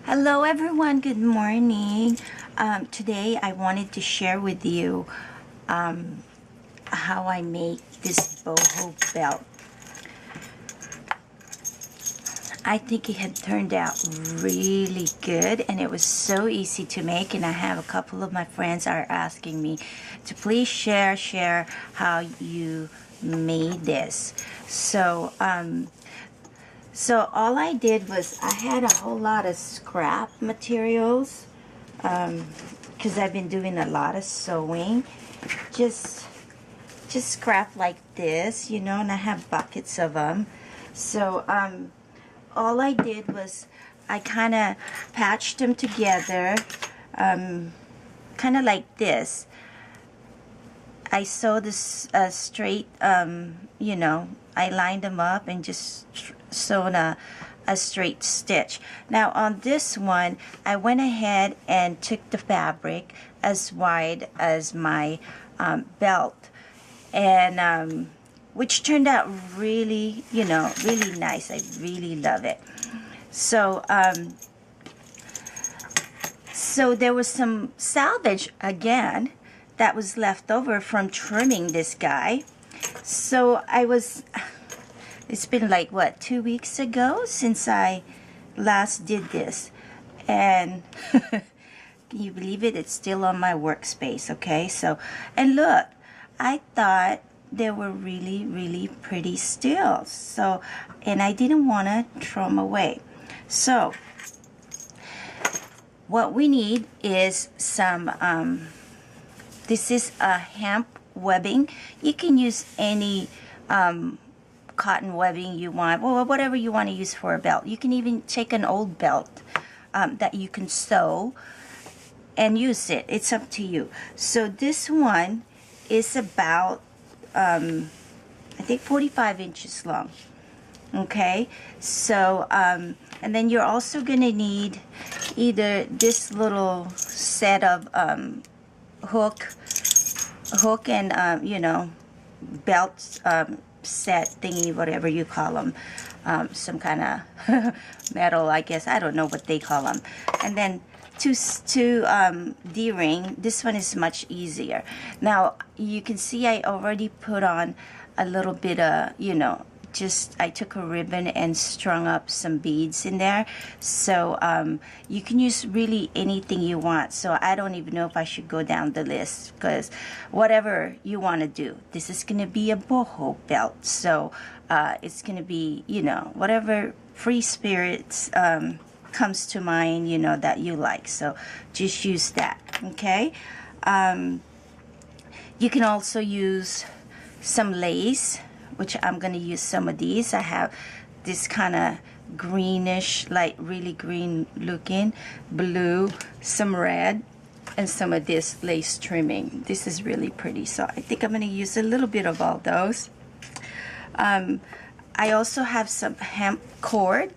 Hello everyone, good morning. Today I wanted to share with you how I make this boho belt. I think it had turned out really good and it was so easy to make, and I have a couple of my friends are asking me to please share how you made this. So all I did was I had a whole lot of scrap materials because I've been doing a lot of sewing. Just scrap like this, you know, and I have buckets of them. So all I did was I kind of patched them together, kind of like this. I sewed this straight, you know, I lined them up and just sewn a straight stitch. Now on this one, I went ahead and took the fabric as wide as my belt, and which turned out really, you know, really nice. I really love it. So so there was some salvage again that was left over from trimming this guy. So it's been like what, 2 weeks ago since I last did this, and can you believe it, it's still on my workspace. Okay, so, and look, I thought they were really pretty still, so, and I didn't want to throw them away. So what we need is some this is a hemp webbing. You can use any cotton webbing you want, or whatever you want to use for a belt. You can even take an old belt that you can sew and use it. It's up to you. So this one is about I think 45 inches long. Okay, so and then you're also gonna need either this little set of hook and you know, belt set thingy, whatever you call them, some kind of metal, I guess, I don't know what they call them. And then to D-ring, this one is much easier. Now you can see I already put on a little bit of, you know, just I took a ribbon and strung up some beads in there. So you can use really anything you want. So I don't even know if I should go down the list, because whatever you want to do, this is going to be a boho belt. So it's going to be, you know, whatever free spirits comes to mind, you know, that you like. So just use that. Okay. You can also use some lace, which I'm going to use some of these. I have this kind of greenish, like really green looking, blue, some red, and some of this lace trimming. This is really pretty, so I think I'm going to use a little bit of all those. I also have some hemp cord.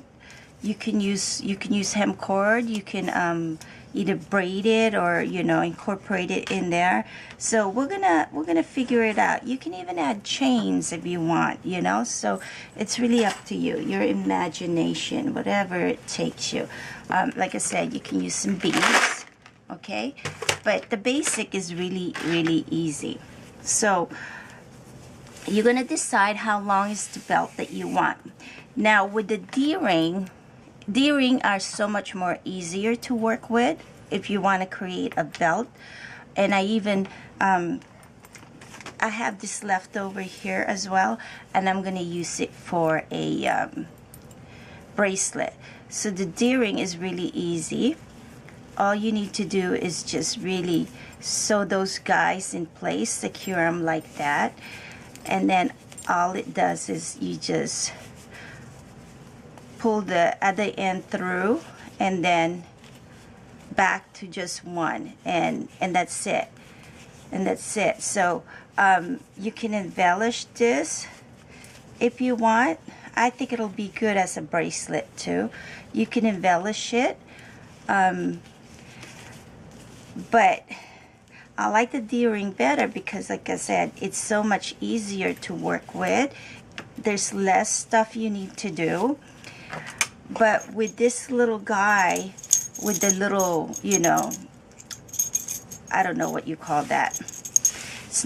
You can use hemp cord. You can either braid it or, you know, incorporate it in there. So we're gonna figure it out. You can even add chains if you want, you know. So it's really up to you, your imagination, whatever it takes you. Like I said, you can use some beads, okay. But the basic is really easy. So you're gonna decide how long is the belt that you want. Now with the D-ring are so much more easier to work with if you want to create a belt. And I even I have this left over here as well, and I'm going to use it for a bracelet. So the D-ring is really easy. All you need to do is just really sew those guys in place, secure them like that, and then all it does is you just pull the other end through and then back to just one, and that's it, so you can embellish this if you want. I think it'll be good as a bracelet too. You can embellish it, but I like the D-ring better because, like I said, it's so much easier to work with. There's less stuff you need to do. But with this little guy, with the little, you know, I don't know what you call that. It's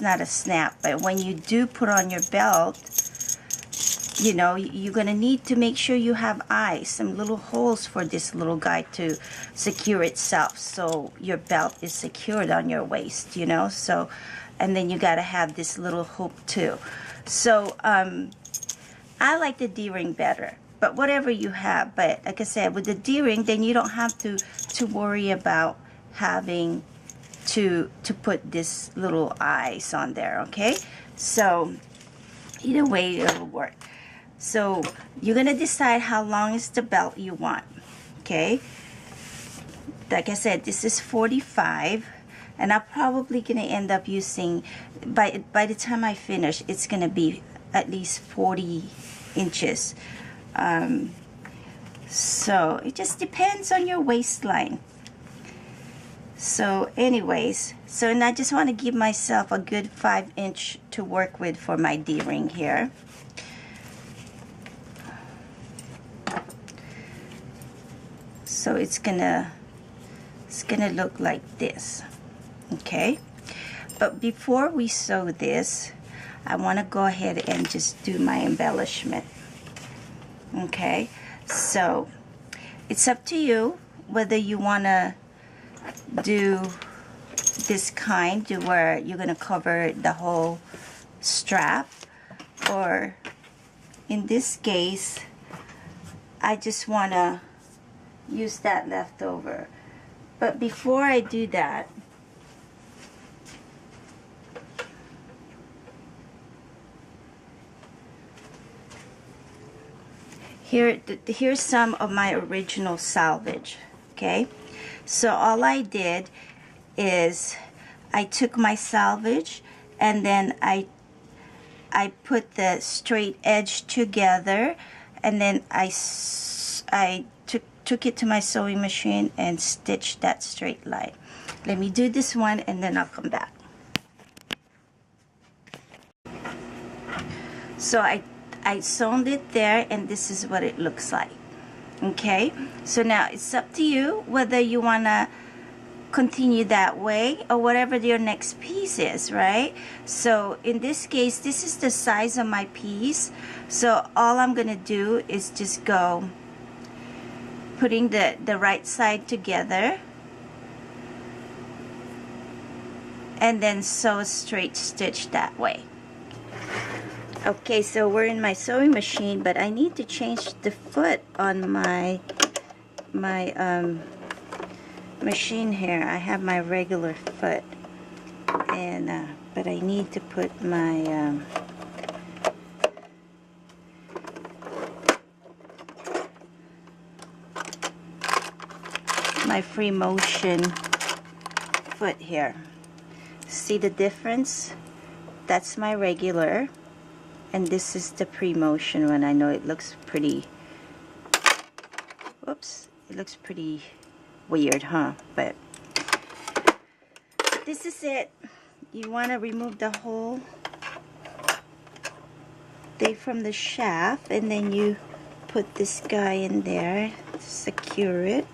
not a snap, but when you do put on your belt, you know, you're gonna need to make sure you have eyes, some little holes for this little guy to secure itself, so your belt is secured on your waist, you know. So, and then you gotta have this little hoop too. So I like the D-ring better, but whatever you have. But like I said, with the D-ring, then you don't have to worry about having to put this little eyes on there. Okay, so either way it'll work. So you're gonna decide how long is the belt you want. Okay, like I said, this is 45, and I'm probably gonna end up using, by the time I finish, it's gonna be at least 40 inches. So it just depends on your waistline. So anyways, so and I just want to give myself a good 5-inch to work with for my D-ring here. So it's gonna look like this. Okay, but before we sew this, I want to go ahead and just do my embellishment. Okay, so it's up to you whether you want to do this kind to where you're going to cover the whole strap, or in this case I just want to use that leftover. But before I do that, here's some of my original salvage. Okay, so all I did is I took my salvage and then I put the straight edge together, and then I took it to my sewing machine and stitched that straight line. Let me do this one and then I'll come back. So I sewn it there, and this is what it looks like. Okay, so now it's up to you whether you want to continue that way or whatever your next piece is, right? So in this case, this is the size of my piece, so all I'm gonna do is just go putting the right side together and then sew a straight stitch that way. Okay, so we're in my sewing machine, but I need to change the foot on my machine here. I have my regular foot, and but I need to put my my free motion foot here. See the difference? That's my regular, and this is the pre-motion one. I know it looks pretty, whoops, it looks pretty weird, huh? But this is it. You want to remove the whole thing from the shaft, and then you put this guy in there to secure it.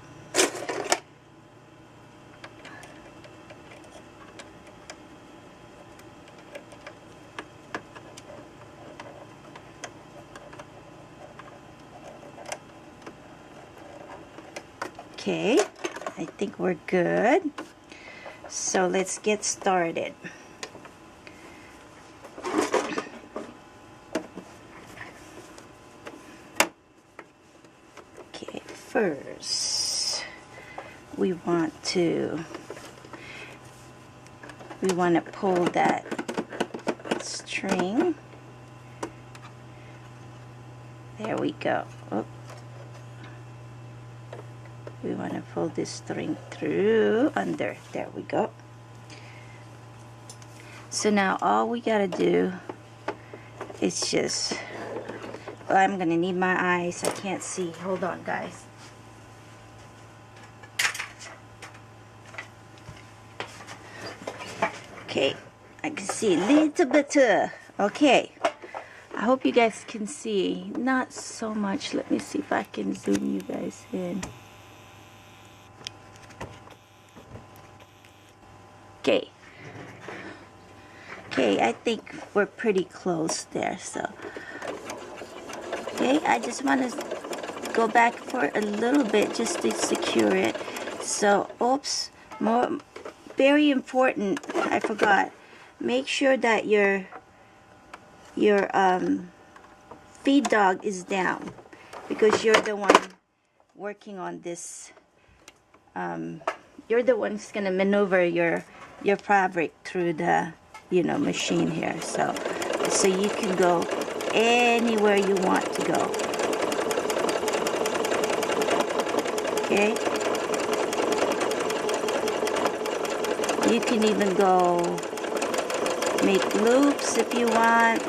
Okay, I think we're good. So let's get started. Okay, first we want to pull that string. There we go. Oh. We want to pull this string through under. There we go. So now all we gotta do is just, well, I'm gonna need my eyes. I can't see. Hold on, guys. Okay, I can see a little bit. Okay, I hope you guys can see. Not so much. Let me see if I can zoom you guys in. Okay. Okay, I think we're pretty close there. So, okay, I just want to go back for a little bit just to secure it. So, oops, very important, I forgot. Make sure that your feed dog is down, because you're the one working on this. You're the one who's gonna maneuver your fabric through the machine here. So you can go anywhere you want to go. Okay. You can even go make loops if you want.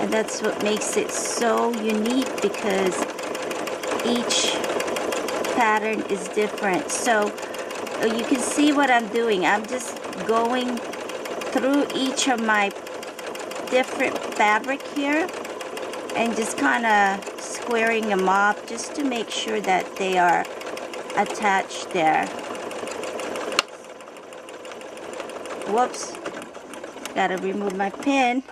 And that's what makes it so unique, because each pattern is different. So you can see what I'm doing. I'm just going through each of my different fabric here and just kind of squaring them off just to make sure that they are attached there. Whoops, gotta remove my pin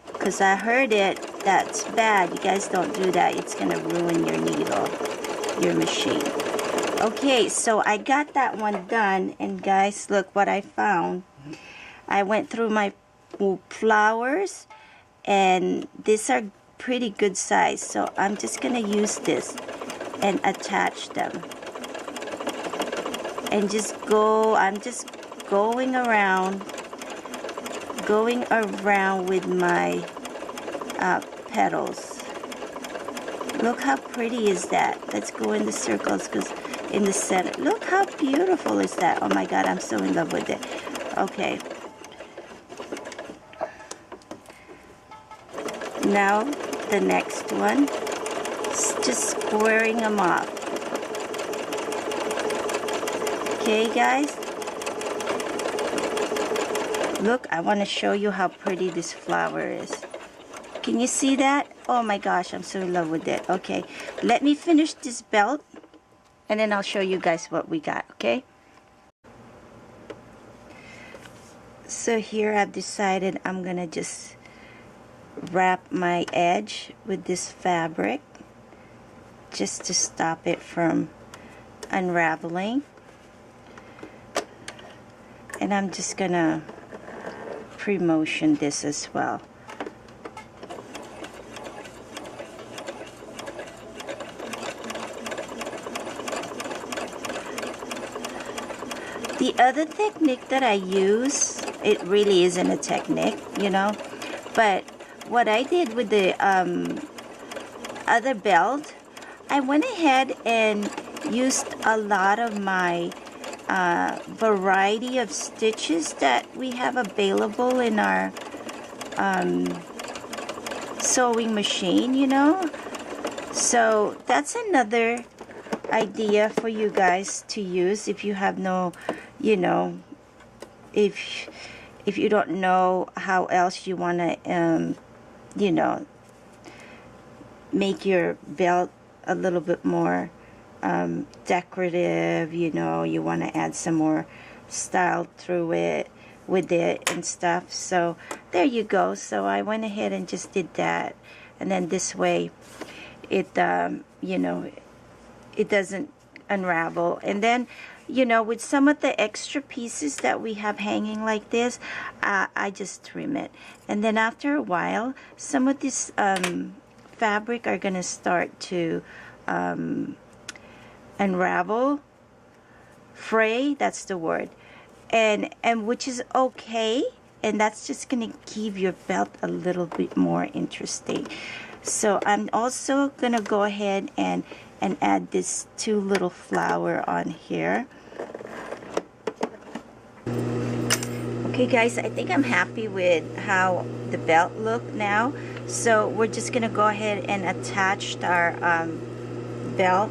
because I heard it. That's bad. You guys don't do that. It's gonna ruin your needle, your machine. Okay, so I got that one done, and guys, look what I found. I went through my flowers, and these are pretty good size, so I'm just gonna use this and attach them and just go. I'm just going around with my petals. Look how pretty is that. Let's go in the circles, because in the center, look how beautiful is that. Oh my god, I'm so in love with it. Okay, now the next one, just squaring them off. Okay guys, look, I want to show you how pretty this flower is. Can you see that? Oh my gosh, I'm so in love with it. Okay, let me finish this belt and then I'll show you guys what we got, okay? So here I've decided I'm gonna just wrap my edge with this fabric just to stop it from unraveling, and I'm just gonna pre-motion this as well. The other technique that I use, it really isn't a technique, you know, but what I did with the other belt, I went ahead and used a lot of my variety of stitches that we have available in our sewing machine, you know. So that's another idea for you guys to use if you have no, you know, if you don't know how else you want to you know, make your belt a little bit more decorative, you know, you want to add some more style through it with it and stuff. So there you go. So I went ahead and just did that, and then this way it you know, it doesn't unravel. And then, you know, with some of the extra pieces that we have hanging like this, I just trim it, and then after a while some of this fabric are gonna start to unravel, fray, that's the word, and which is okay, and that's just gonna give your belt a little bit more interesting. So I'm also gonna go ahead and add this two little flower on here. Okay guys, I think I'm happy with how the belt look now. So we're just gonna go ahead and attach our belt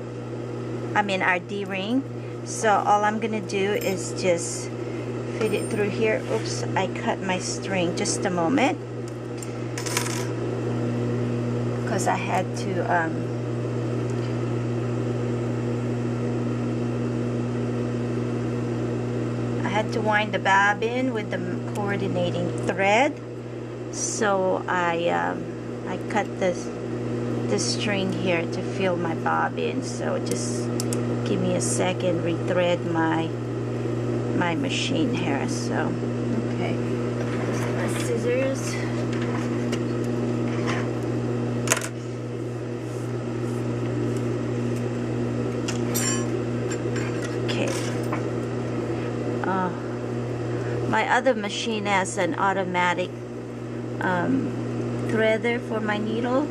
our D-ring. So all I'm gonna do is just fit it through here. Oops, I cut my string. Just a moment, because I had to wind the bobbin with the coordinating thread. So I cut this string here to fill my bobbin. So just give me a second, rethread my machine here. So okay, my scissors. My other machine has an automatic threader for my needle.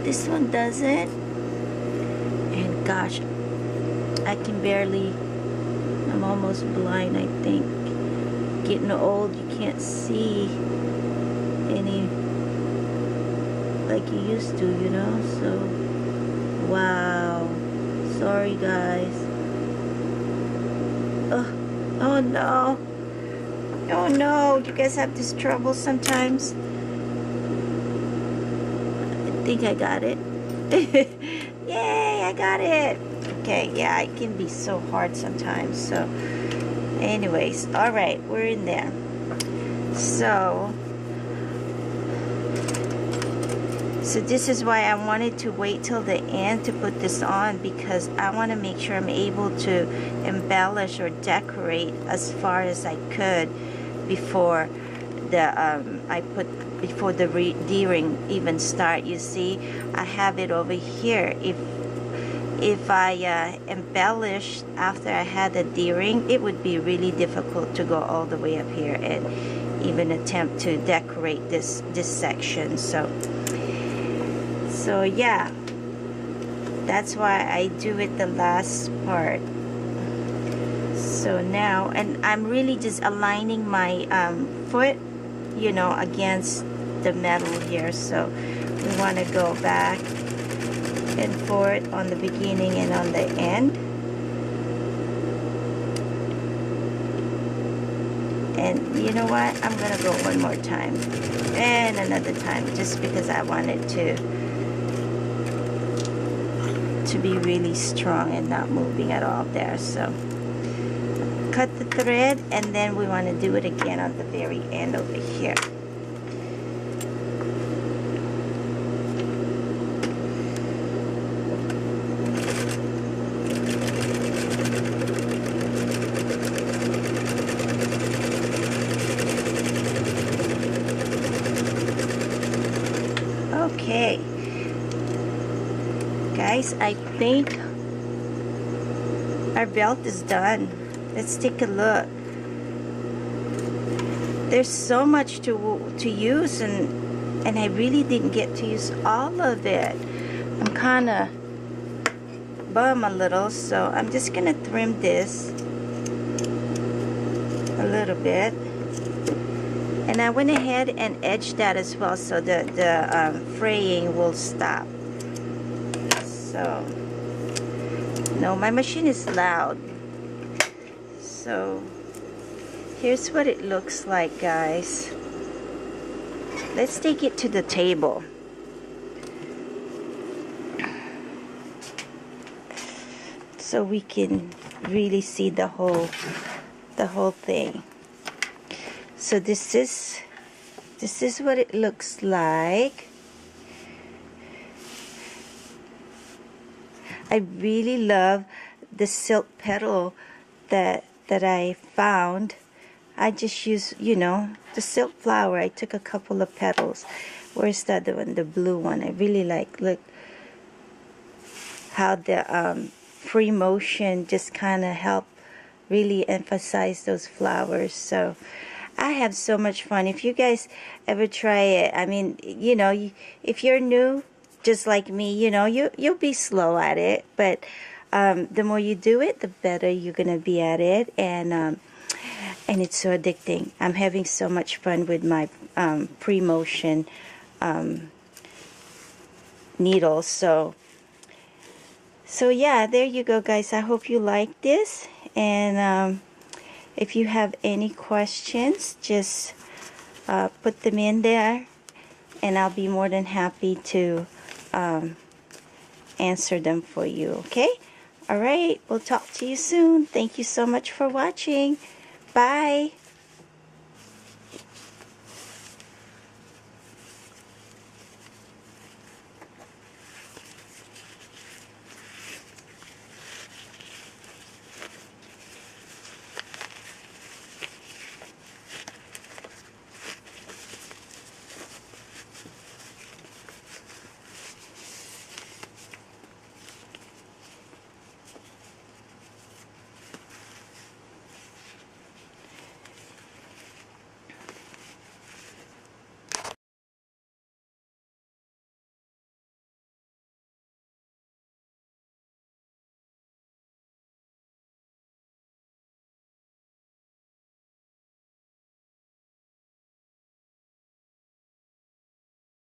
This one doesn't. And gosh, I can barely, I'm almost blind, I think. Getting old, you can't see any like you used to, you know? So, wow. Sorry, guys. Oh no. Oh no, you guys have this trouble sometimes. I think I got it. Yay, I got it. Okay, yeah, it can be so hard sometimes. So, anyways, all right, we're in there. So this is why I wanted to wait till the end to put this on, because I want to make sure I'm able to embellish or decorate as far as I could before the before the D-ring even start. You see, I have it over here. If I embellished after I had the D-ring, it would be really difficult to go all the way up here and even attempt to decorate this section. So yeah, that's why I do it the last part. So now, and I'm really just aligning my foot, you know, against the metal here. So we want to go back and forth on the beginning and on the end. And you know what? I'm going to go one more time and another time, just because I want it to be really strong and not moving at all there. So cut the thread, and then we want to do it again on the very end over here. Okay, guys, I think our belt is done. Let's take a look. There's so much to use, and I really didn't get to use all of it. I'm kind of bummed a little, so I'm just gonna trim this a little bit. And I went ahead and edged that as well, so the fraying will stop. So, no, my machine is loud. So here's what it looks like, guys. Let's take it to the table. So we can really see the whole thing. So this is what it looks like. I really love the silk petal that I found. I just use, you know, the silk flower. I took a couple of petals. Where's the other one? The blue one. I really like. Look how the free motion just kind of help really emphasize those flowers. So I have so much fun. If you guys ever try it, I mean, you know, if you're new, just like me, you know, you'll be slow at it, but the more you do it, the better you're gonna be at it, and it's so addicting. I'm having so much fun with my pre-motion needles. So So yeah, there you go, guys. I hope you like this, and if you have any questions, just put them in there, and I'll be more than happy to answer them for you, okay? All right, we'll talk to you soon. Thank you so much for watching. Bye.